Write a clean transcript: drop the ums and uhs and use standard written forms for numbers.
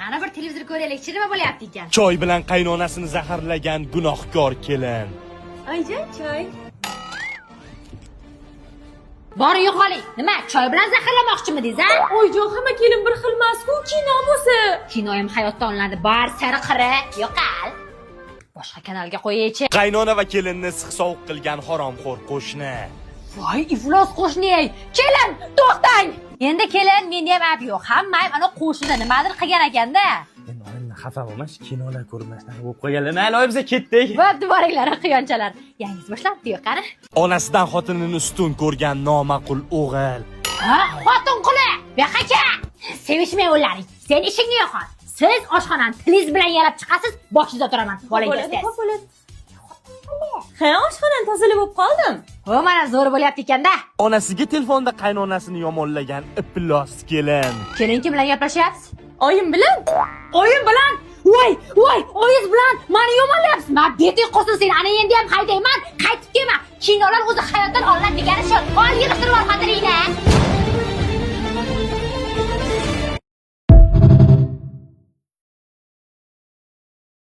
Qani bir televizor ko'raylik, nima bo'lyapti ekan? Choy bilan qaynonasini zaharlagan gunohkor kelin. Ayjon, choy. Bor yo'qoling. Nima, choy bilan zaharlamoqchimidingiz, ha? Oyjon, hamma kelin bir xil emas-ku, kino bo'lsa. Kino ham hayotda olinadi. Bar sari qiri, yo'qal. Boshqa kanalga qo'yaychi. Qaynona va kelinni siq-sovuq qilgan haromxo'r qo'shni. Voy, iflos qo'shni-ey. Kelin, to'xtang. Endi kelin, menda ham ayb yo'q. Hammam ana qo'shnida nimadir qilgan ekanda. Endi olimni xafa bo'lmash, kinolar ko'rmasdan bo'lib qolganlar. Mayli, biza ketdik. Bo'pti, boringlar, quyonchalar. Yangiz boshlabdi-yu, qani? Onasidan xotinini ustun ko'rgan noma'qul o'g'il. Ha, xotin quli. Baqacha. Sevishmay o'laring. Sen ishingni yo'qot. Siz oshxonani tilingiz bilan yalab chiqasiz, boshingizda turaman. Bolangiz. Ha, oshxonani tozalab bo'lib qoldim. O, mana zo'r bo'lyapti ekanda. Onasiga telefonda qaynonasini yomonlagan iflos kelin. Keling, kim bilan gaplashyapsiz? Oyim bilan. Oyim bilan? Voy, oyingiz bilan meni yomonlayapsiz. Men beting qo'sin, sen ana endi ham haydayman. Qaytib kelma. Kinolar o'zi hayotdan olinadi.